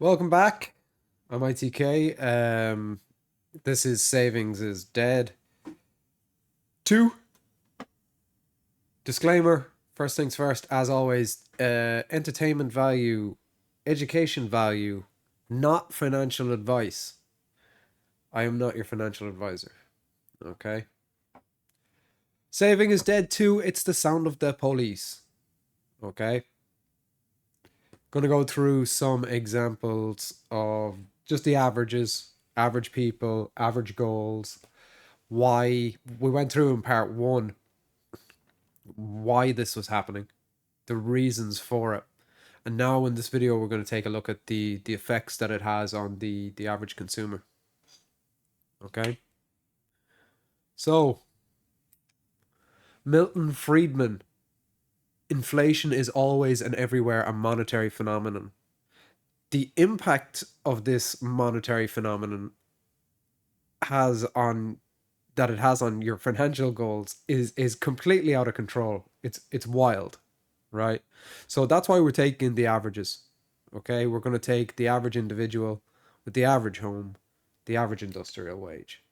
Welcome back. I'm ITK. This is Savings is Dead 2. Disclaimer, first things first, as always, entertainment value, education value, not financial advice. I am not your financial advisor. Okay? Saving is Dead 2, it's the sound of the police. Okay? Gonna go through some examples of just the averages, average people, average goals, why we went through in part one why this was happening, the reasons for it. And now in this video we're going to take a look at the effects that it has on the average consumer. Okay? So, Milton Friedman, inflation is always and everywhere a monetary phenomenon. The impact of this monetary phenomenon has on that it has on your financial goals is completely out of control. It's wild, right? So that's why we're taking the averages. Okay, we're going to take the average individual with the average home, the average industrial wage,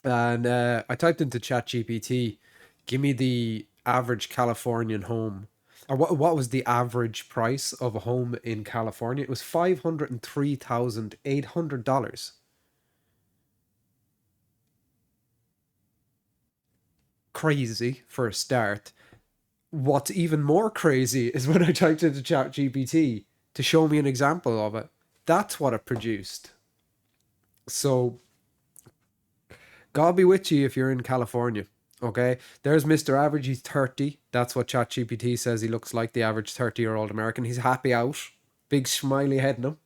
and I typed into ChatGPT, give me the average Californian home, or what was the average price of a home in California? It was $503,800. Crazy for a start. What's even more crazy is when I typed into ChatGPT to show me an example of it. That's what it produced. So, God be with you if you're in California. Okay, there's Mr. Average. He's 30. That's what ChatGPT says he looks like, the average 30-year-old American. He's happy out, big smiley head in him.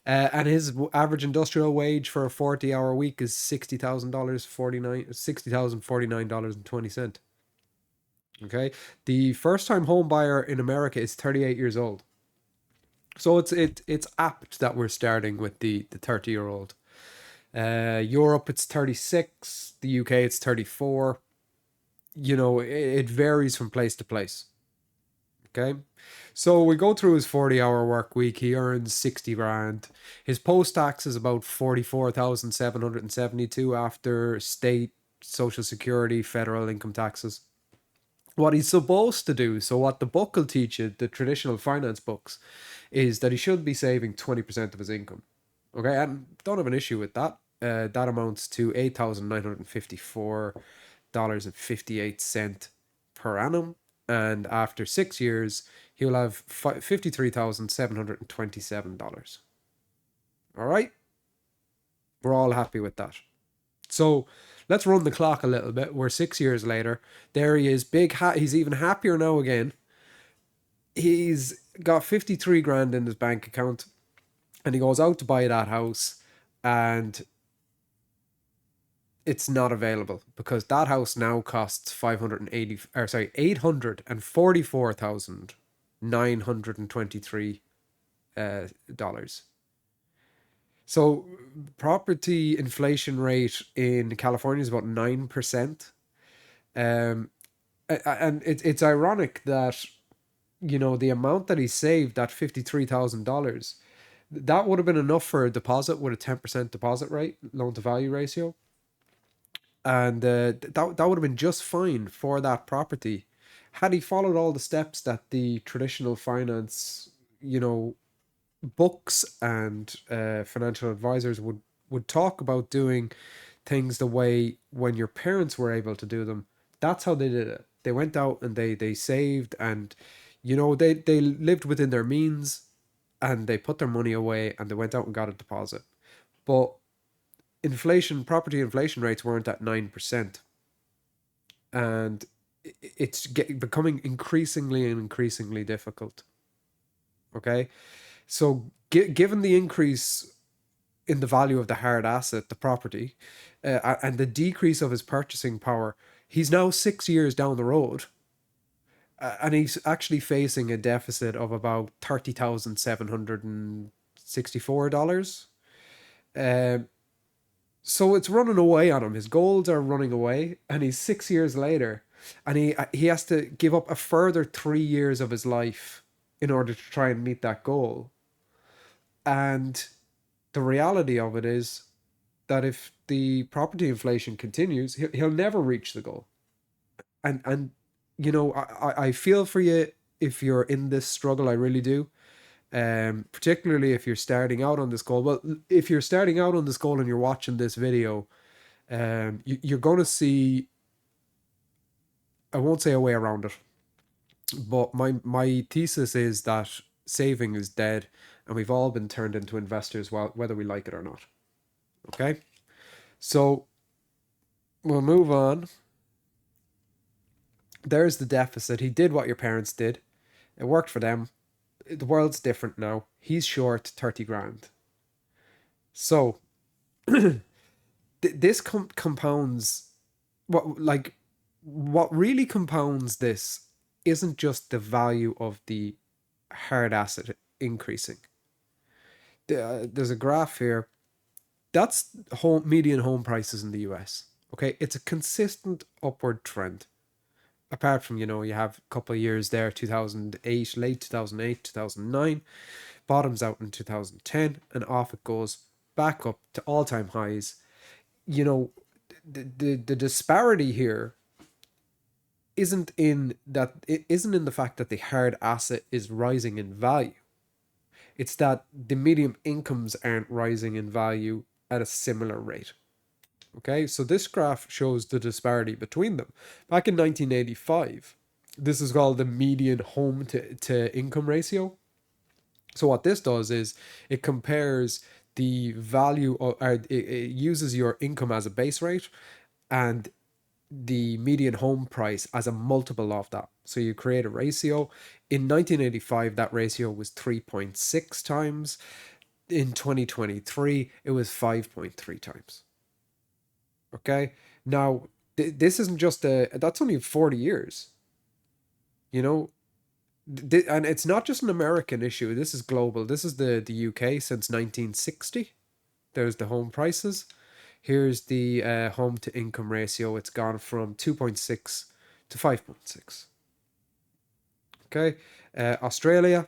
And his average industrial wage for a 40-hour week is $60,000, $60,049.20. Okay, the first-time home buyer in America is 38 years old. So it's apt that we're starting with the 30-year-old. Europe it's 36, the UK it's 34. You know, it varies from place to place. Okay. So we go through his 40-hour work week. He earns 60 grand. His post tax is about 44,772 after state, social security, federal income taxes. What he's supposed to do, so what the book will teach you, the traditional finance books, is that he should be saving 20% of his income. Okay, and don't have an issue with that. That amounts to $8,954.58 per annum. And after 6 years, he'll have $53,727. All right, we're all happy with that. So let's run the clock a little bit. We're 6 years later. There he is, he's even happier now again. He's got 53 grand in his bank account, and he goes out to buy that house, and it's not available because that house now costs 580 or sorry $844,923 dollars. So property inflation rate in California is about 9%. Um, and it's ironic that the amount that he saved, that $53,000, that would have been enough for a deposit with a 10% deposit rate, loan to value ratio, and that would have been just fine for that property had he followed all the steps that the traditional finance, books and financial advisors would talk about doing things the way when your parents were able to do them. That's how they did it. They went out and they saved, and they lived within their means, and they put their money away, and they went out and got a deposit. But property inflation rates weren't at 9%, and it's becoming increasingly and increasingly difficult. Okay, so given the increase in the value of the hard asset, the property, and the decrease of his purchasing power, he's now 6 years down the road, and he's actually facing a deficit of about $30,764. Um, so it's running away on him. His goals are running away, and he's 6 years later, and he has to give up a further 3 years of his life in order to try and meet that goal. And the reality of it is that if the property inflation continues, he'll never reach the goal. And you know, I feel for you if you're in this struggle. I really do. Particularly if you're starting out on this goal. Well, if you're starting out on this goal and you're watching this video, you're going to see. I won't say a way around it, but my thesis is that saving is dead, and we've all been turned into investors, while whether we like it or not. Okay, so we'll move on. There's the deficit. He did what your parents did. It worked for them. The world's different now. He's short 30 grand. So this compounds what really compounds this isn't just the value of the hard asset increasing. There's a graph here. That's median home prices in the US. Okay, it's a consistent upward trend. Apart from, you have a couple of years there, 2008, late 2008, 2009, bottoms out in 2010, and off it goes back up to all-time highs. You know, the disparity here isn't in the fact that the hard asset is rising in value. It's that the medium incomes aren't rising in value at a similar rate. Okay, so this graph shows the disparity between them. Back in 1985, this is called the median home to income ratio. So what this does is it compares the value of, or it uses your income as a base rate and the median home price as a multiple of that. So you create a ratio. In 1985, that ratio was 3.6 times. In 2023, it was 5.3 times. Okay. Now, this isn't just that's only 40 years, you know, and it's not just an American issue. This is global. This is the UK since 1960. There's the home prices. Here's the home to income ratio. It's gone from 2.6 to 5.6. Okay. Australia,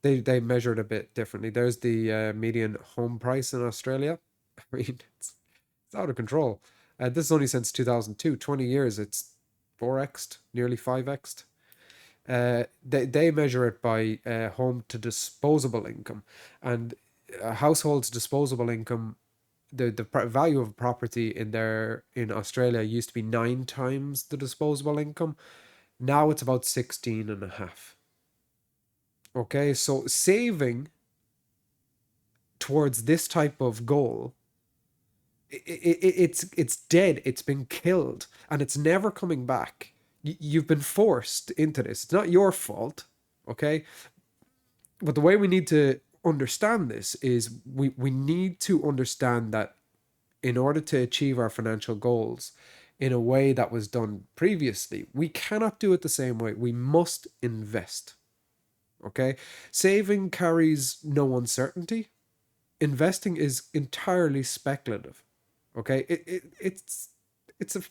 they measure it a bit differently. There's the median home price in Australia. I mean, it's out of control. This is only since 2002, 20 years. It's 4x'd, nearly 5x'd. They measure it by home to disposable income, and a household's disposable income, the value of property in Australia used to be 9 times the disposable income. Now it's about 16 and a half. Okay, so saving towards this type of goal, it's dead. It's been killed, and it's never coming back. You've been forced into this. It's not your fault, okay? But the way we need to understand this is we need to understand that in order to achieve our financial goals in a way that was done previously, we cannot do it the same way. We must invest. Okay? Saving carries no uncertainty. Investing is entirely speculative. Okay? It's a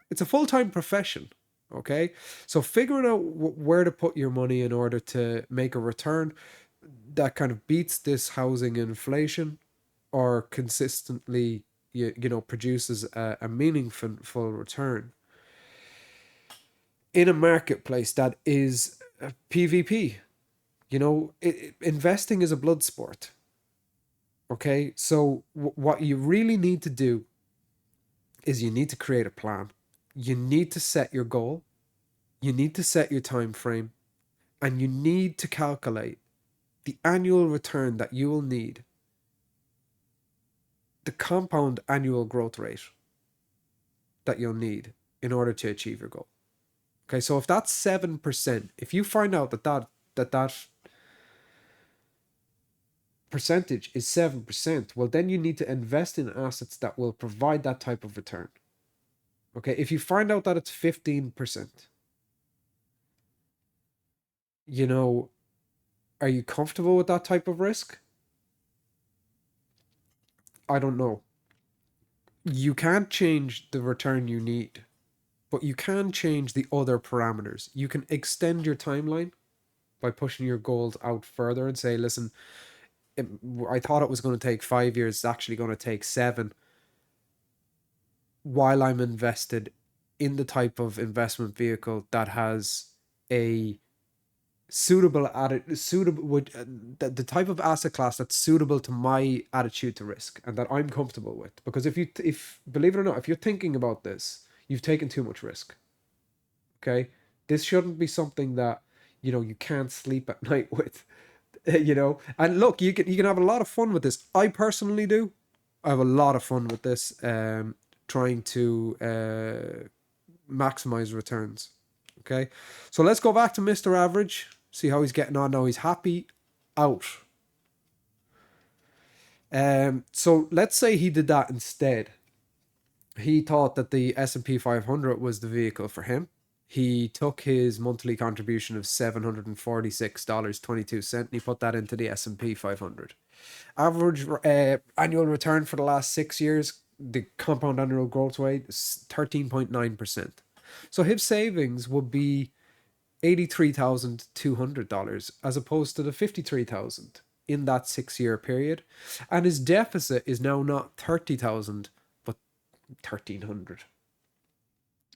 it's a full-time profession. Okay? So figuring out where to put your money in order to make a return that kind of beats this housing inflation or consistently produces a meaningful return in a marketplace that is a PvP. Investing is a blood sport. Okay, so what you really need to do is you need to create a plan. You need to set your goal. You need to set your time frame, and you need to calculate the annual return that you will need, the compound annual growth rate that you'll need in order to achieve your goal. Okay, so if that's 7%, if you find out that percentage is 7%, well, then you need to invest in assets that will provide that type of return. Okay, if you find out that it's 15%, are you comfortable with that type of risk? I don't know. You can't change the return you need, but you can change the other parameters. You can extend your timeline. by pushing your goals out further and say, listen, it, I thought it was going to take 5 years, it's actually going to take 7, while I'm invested in the type of investment vehicle that has a suitable with the type of asset class that's suitable to my attitude to risk and that I'm comfortable with. Because if believe it or not, if you're thinking about this, you've taken too much risk. Okay, this shouldn't be something that you can't sleep at night with. And look, you can have a lot of fun with this. I personally do. I have a lot of fun with this, trying to maximize returns. Okay, so let's go back to Mr. Average, see how he's getting on now. He's happy out. So let's say he did that instead. He thought that the S&P 500 was the vehicle for him. He took his monthly contribution of $746.22 and he put that into the S&P 500. Average annual return for the last 6 years, the compound annual growth rate is 13.9%. So his savings would be $83,200 as opposed to the $53,000 in that 6 year period. And his deficit is now not 30,000 but 1,300.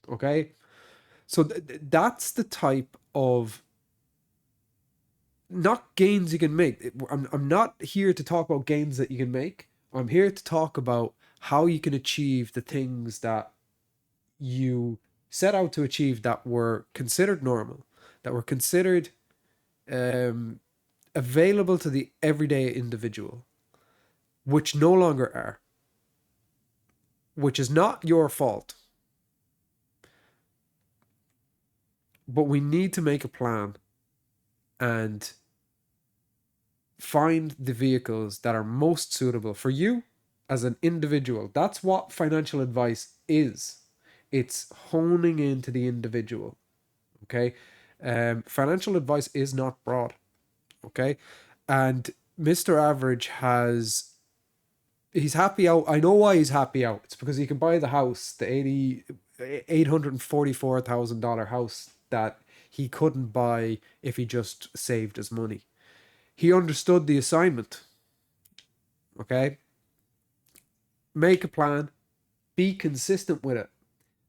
Okay? So that's the type of not gains you can make. I'm not here to talk about gains that you can make. I'm here to talk about how you can achieve the things that you set out to achieve that were considered normal, that were considered um, available to the everyday individual, which no longer are, which is not your fault. But we need to make a plan and find the vehicles that are most suitable for you as an individual. That's what financial advice is. It's honing into the individual. Okay. Financial advice is not broad. Okay. And Mr. Average he's happy out. I know why he's happy out. It's because he can buy the house, the $844,000 house that he couldn't buy if he just saved his money. He understood the assignment. Okay? Make a plan, be consistent with it.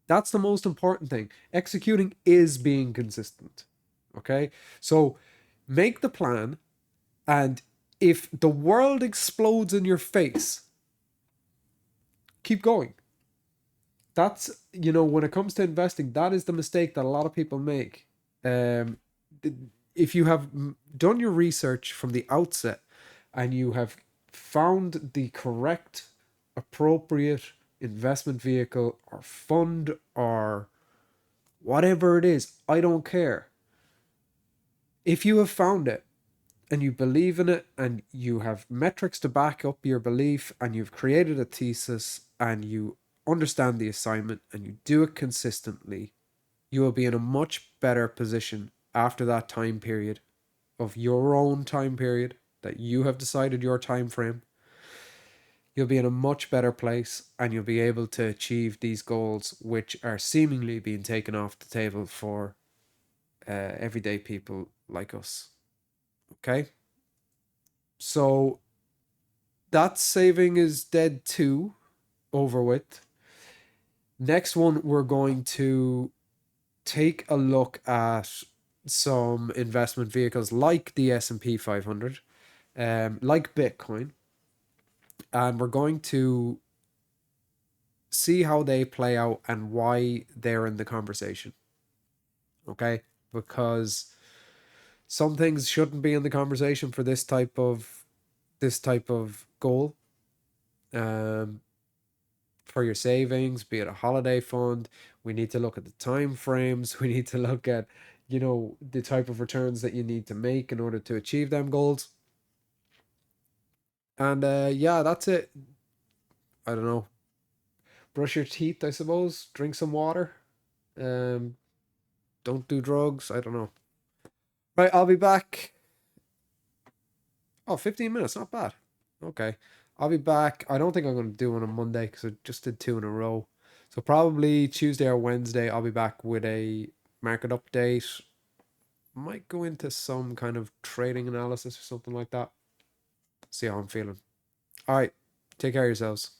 That's the most important thing. Executing is being consistent. Okay? So make the plan, and if the world explodes in your face, keep going. That's, when it comes to investing, that is the mistake that a lot of people make. Um, if you have done your research from the outset and you have found the correct, appropriate investment vehicle or fund or whatever it is, I don't care. If you have found it and you believe in it and you have metrics to back up your belief and you've created a thesis and you understand the assignment and you do it consistently, you will be in a much better position after that time period of your own time period that you have decided your time frame. You'll be in a much better place and you'll be able to achieve these goals which are seemingly being taken off the table for everyday people like us. Okay? So that saving is dead too, over with. Next one, we're going to take a look at some investment vehicles like the S&P 500, like Bitcoin, and we're going to see how they play out and why they're in the conversation. Okay? Because some things shouldn't be in the conversation for this type of goal. For your savings, be it a holiday fund, we need to look at the time frames. We need to look at, the type of returns that you need to make in order to achieve them goals. And yeah, that's it. I don't know. Brush your teeth, I suppose. Drink some water. Um, don't do drugs. I don't know. Right, I'll be back. Oh, 15 minutes, not bad. Okay. I'll be back. I don't think I'm going to do one on Monday because I just did two in a row. So probably Tuesday or Wednesday, I'll be back with a market update. Might go into some kind of trading analysis or something like that. See how I'm feeling. All right. Take care of yourselves.